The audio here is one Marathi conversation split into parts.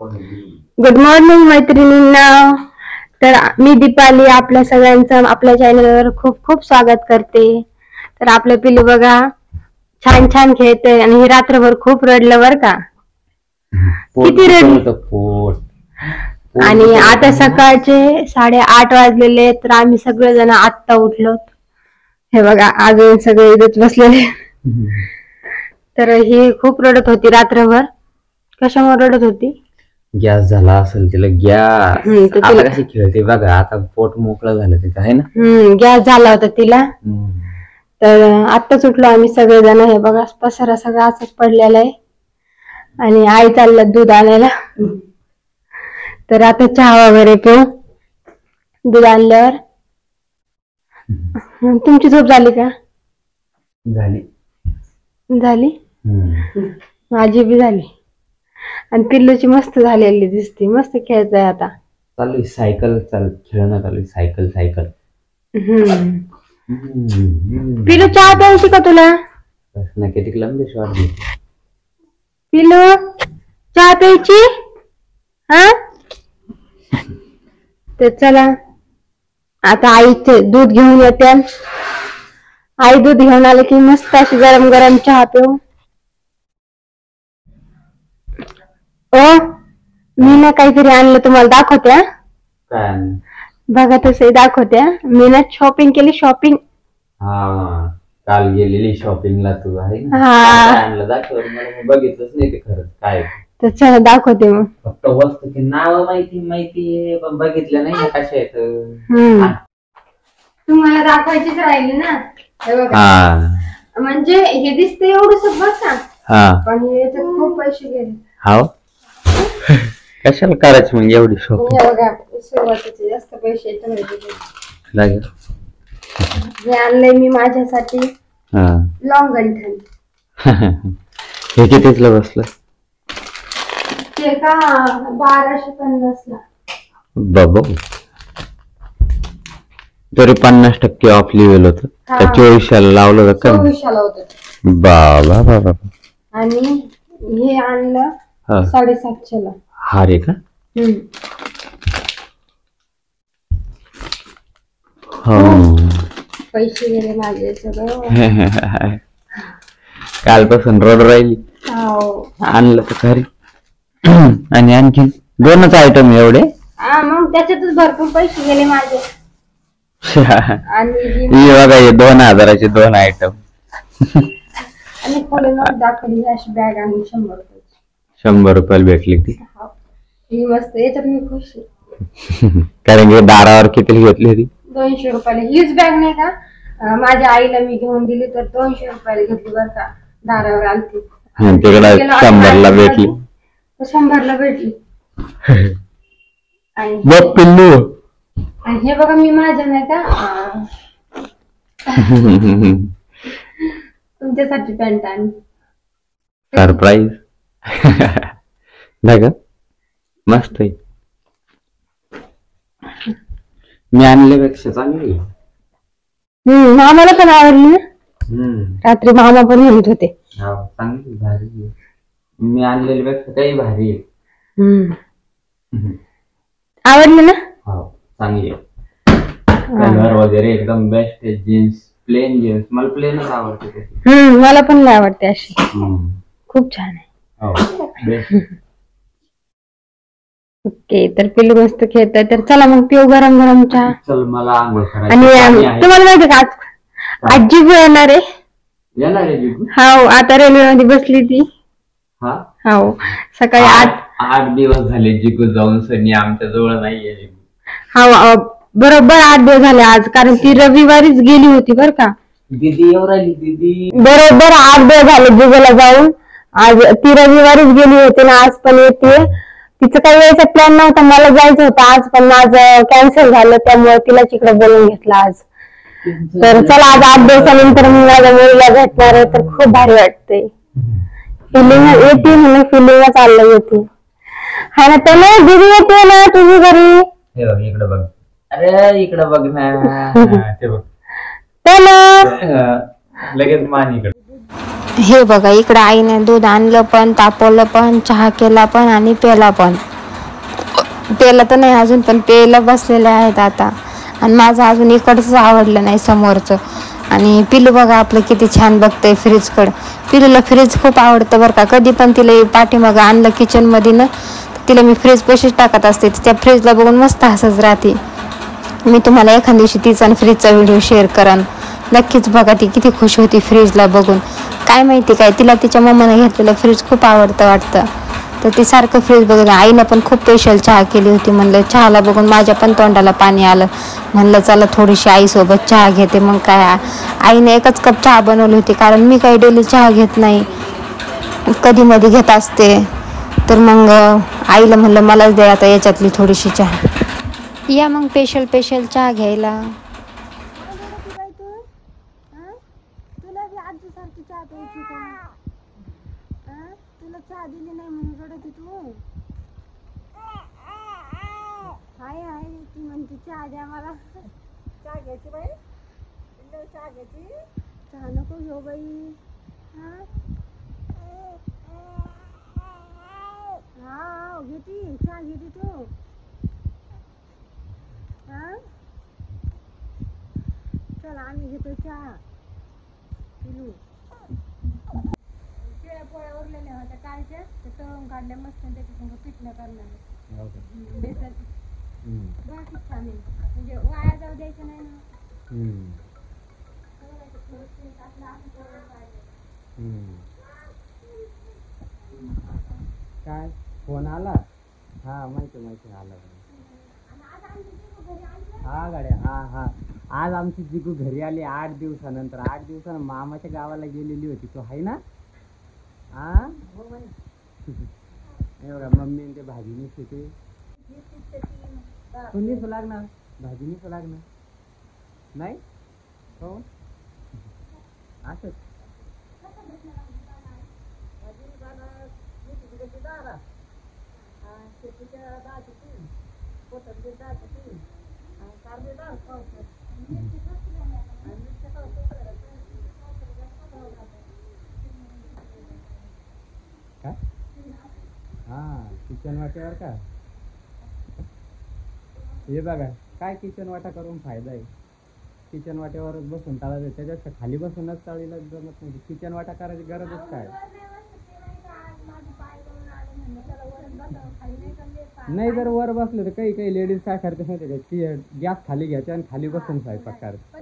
गुड मॉर्निंग मैत्रिणींना. तर मी दीपाली आपल्या सगळ्यांचं आपल्या चॅनलवर खूप खूप स्वागत करते. तर आपलं पिल्लू बघा छान छान खेळते आणि हे रात्रभर खूप रडलं बर का. किती रडलं. आणि आता सकाळचे 8:30 वाजलेले. तर आम्ही सगळेजण आत्ता उठलो. हे बघा अजून सगळे इथेच बसलेले. तर ही खूप रडत होती रात्रभर. कशामुळे रडत होती? गॅस झाला असेल तिला. गॅस आता कशी खेळते बघा. आता पोट मोकळं झालं तिचं आहे ना. गॅस झाला होता तिला. तर आत्ताच उठलो आम्ही सगळेजण. हे बघा पसारा सगळा असंच पडलेला आहे. आणि आई चाललं दूध आणायला. तर आता चहा वगैरे पिऊ दूध आणल्यावर. तुमची झोप झाली का? झाली. माझी बी झाली. आणि पिल्लूची मस्त झालेली दिसते. मस्त खेळतोय आता. चालू सायकल खेळणं चालू. सायकल पिल्लू चहा प्यायची का तुला? किती लांब शॉट. पिल्लू चहा प्यायची हा. तर चला आता आईचे दूध घेऊन येते. आई दूध घेऊन आले की मस्त अशी गरम गरम चहा पिऊ. मी ना काहीतरी आणलं तुम्हाला दाखवते. बघा तसं दाखवते. मी ना शॉपिंग केली. शॉपिंग काल गेलेली शॉपिंगला तू आहे ना. दाखव बघितलंच नाही ते खरंच काय. तर चला दाखवते. मग फक्त वस्तूची नाव माहिती पण बघितलं नाही कशा आहेत. तुम्हाला दाखवायचीच राहिली ना. म्हणजे हे दिसते एवढंच बघा. पण याच्यात खूप पैसे गेले. हाव कशाला करायचं मग एवढी शॉपिंग. बघा सुरुवातीचे जास्त पैसे लागेल. हे आणलंय मी माझ्यासाठी लॉंग गंठन. हे कितीला बसलं? ते का 1250 ला. बाबा तरी 50% ऑफ लिहिलं होतं. 2400 लावलं होतं का? 2400 होतं. बाबा बाबा. आणि हे आणलं 750 ला. हा रे का? पैसे गेले माझे सगळं. कालपासून रोड राहिली. आणलं तर खरी. आणि आणखी 2च आयटम एवढे. मग त्याच्यातच भरपूर पैसे गेले माझे. आणि बघा हे 2000चे 2 आयटम. आणि पुढे दाखवली अशी बॅग आणि 100 रुपये. 100 रुपयाला भेटली ती. ही मस्त. याच्यात मी खुश आहे. कारण की दारावर किती घेतली होती? 200 रुपयाला. हीच बॅग नाही का माझ्या आईला मी घेऊन दिली तर 200 रुपयाला घेतली बर का. दारावर आलती. तिकडे 100 ला भेटली. 100 ला भेटली. आणि हे बघा मी माझ्या नाही का तुमच्यासाठी पॅन्ट आणि सरप्राईज. मस्त आहे. मी आणल्यापेक्षा चांगली. मामाला पण आवडली ना. रात्री मामा पण म्हणत होते चांगली भारी. मी आणलेल्यापेक्षा काही भारी आहे. आवडली ना. चांगली आहे. कलर वगैरे एकदम बेस्ट आहे. जीन्स प्लेन जीन्स मला प्लेनच आवडते. मला पण नाही आवडते अशी. खूप छान आहे. ओके तर पिल्लू मस्त खेळतोय. तर चला मग पिऊ गरम गरम चहा. चल मला आंघोळ करायची. आणि तुम्हाला माहिती का आज जिगू येणार आहे. हो आता रेल्वे मध्ये बसली ती. हो सकाळी 8 दिवस झाले जिगू जाऊन. सनी आमच्या जवळ नाहीये. हा बरोबर 8 दिवस झाले आज. कारण ती रविवारीच गेली होती बर का. दीदी येऊ राहिली. दीदी बरोबर 8 दिवस झाले जिगूला जाऊन. आज ती रविवारीच गेली होती ना. आज पण येते. तिचं काही यायचा प्लॅन नव्हता. मला जायचं होतं आज पण माझं कॅन्सल झालं. त्यामुळे तिला तिकडे बोलून घेतलं आज. तर चला आज 8 दिवसानंतर मी माझ्या मुलीला भेटणार आहे. तर खूप भारी वाटते. फिलिंग येते म्हणून फिलिंग चाललं येते. हा ना. त्याला दीदी येते ना तुझी घरी. इकडे बघ. अरे इकडे बघ ना. ते बघ लगेच मान इकडे. हे बघा इकडे आईने दूध आणलं पण, तापवलं पण, चहा केला पण आणि प्याला पण. प्यायला तर नाही अजून, पण प्यायला बसलेले आहेत आता. आणि माझं अजून इकडचं आवडलं नाही समोरचं. आणि पिलू बघा आपलं किती छान बघतंय फ्रीजकडं. पिलूला फ्रीज खूप आवडतं बरं का. कधी पण तिला पाठीमागं आणलं किचनमध्ये ना, तिला मी फ्रीज पशीच टाकत असते. त्या फ्रीजला बघून मस्त हसत राहते. मी तुम्हाला एखाद्या दिवशी तिचा आणि फ्रीजचा व्हिडिओ शेअर करान. नक्कीच बघा, ती किती खुश होती फ्रीजला बघून. काय माहिती काय तिला तिच्या मम्माने घेतलेलं फ्रीज खूप आवडतं वाटतं. तर ती सारखं फ्रीज बघत. आईनं पण खूप स्पेशल चहा केली होती. म्हणलं चहाला बघून माझ्या पण तोंडाला पाणी आलं. म्हणलं चला थोडीशी आईसोबत चहा घेते. मग काय आईने एकच कप चहा बनवली होती, कारण मी काही डेली चहा घेत नाही, कधी मध्ये घेत असते. तर मग आईला म्हणलं मलाच दे आता याच्यातली थोडीशी चहा. या मग स्पेशल चहा घ्यायला. तुला बी आजीसारखी चहा प्यायची का? तुला चहा दिली नाही म्हणून रडत तू? हाय हाय ती म्हणते चहा द्या मला. चहा घ्यायची बाई, चहा घ्यायची. चहा नको घेऊ बाई. हा घेती चहा घेते तू. चल आम्ही घेतो चहा. पिलू शेळ्या पोळ्या उरलेल्या होत्या कालच्या, ते तळून काढल्या मस्त. त्याच्या संग पिठलं करणार बेसन. बाकी छान आहे, म्हणजे वाया जाऊ द्यायचं नाही ना. काय फोन आला? हा माहिती आला. हा गाड्या, हा आज आमची जिगू घरी आली 8 दिवसानंतर. 8 दिवसानं मामाच्या गावाला गेलेली होती. तो आहे ना? एवढा मम्मी ते भाजी निसते. तू निसू लागणार, भाजी निसू लागणार नाही हो. असंच काय? हा किचन वाट्यावर का? हे बघा काय किचन वाटा करून फायदा आहे. किचन वाट्यावरच बसून तळायचं, त्याच्यापेक्षा खाली बसूनच तळीला जमत नाही. किचन वाटा करायची गरजच काय नाही. जर वर बसले तर काही लेडीज काय करते माहिती का, की गॅस खाली घ्यायचे आणि खाली बसून स्वयंपाक करायचं.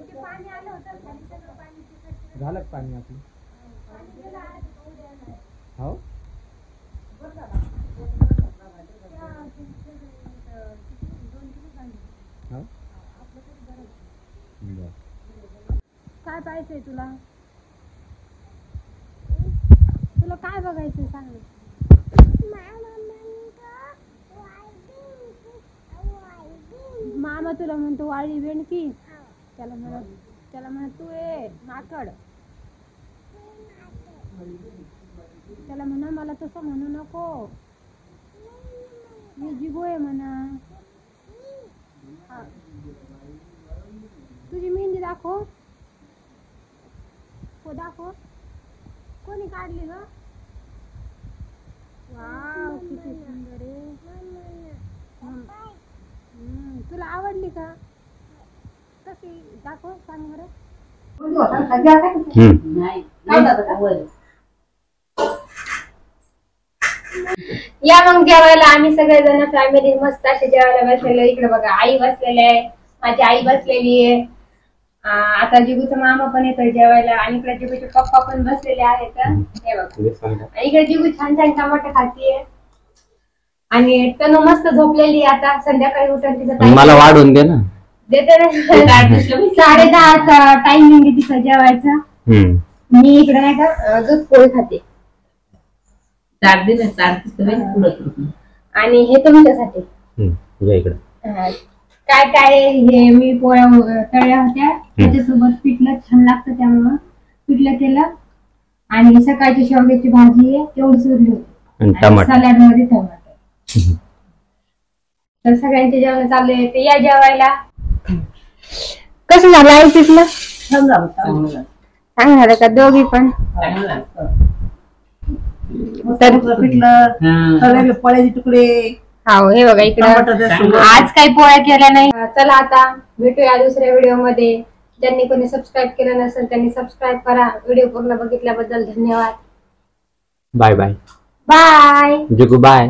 झालं पाणी आपलं हो. काय पाहिजे तुला? तुला काय बघायचंय सांग. मामा तुला म्हणतो वाळी बेंडकी. त्याला म्हणत तू ये माकड. त्याला म्हणा मला तसं म्हणू नको, मी जिगो आहे म्हणा. तुझी मेहंदी दाखव. हो दाखव. कोणी काढली ग? वाव किती सुंदर आहे. तुला आवडली का? कशी दाखव सांग बरं. या मग जेवायला आम्ही सगळेजण फॅमिली मस्त असे जेवायला बसलेलो. इकडे बघा आई बसलेले आहे, माझी आई बसलेली आहे. आता जिगूचा मामा पण येतोय जेवायला आणि इकडे जिगूचे पप्पा पण बसलेले आहेत. हे बघा इकडे जिगू छान छान टमाटे खातीये आणि तनु मस्त झोपलेली. आता संध्याकाळी उठून तिचं मला वाढून दे ना. देते ना. 10:30चा टायमिंग आहे तिचं जेवायचा. मी इकडे नाही का दूध पोळी खाते. आणि हे तुमच्यासाठी काय काय हे मी पोळ्या तळल्या होत्या, त्याच्यासोबत पिठलं छान लागतं त्यामुळं पिठलं केलं. आणि सकाळची शेवग्याची भाजी आहे तेवढी सोडली होती, सलाड मध्ये टमाटर. तर सगळ्यांचे जेवण चालू आहे. ते या जेवायला. कसं झालं आई पिठलं? चांगलं झालं का? दोघी पण पिठलं पळ्याचे तुकडे हो हे बघा इकडं आज काही पोळ्या केल्या नाही. चला आता भेटूया दुसऱ्या व्हिडिओ मध्ये. ज्यांनी कोणी सबस्क्राईब केलं नसेल त्यांनी सबस्क्राईब करा. व्हिडिओ पूर्ण बघितल्याबद्दल धन्यवाद. Bye bye. बाय. जुगू बाय.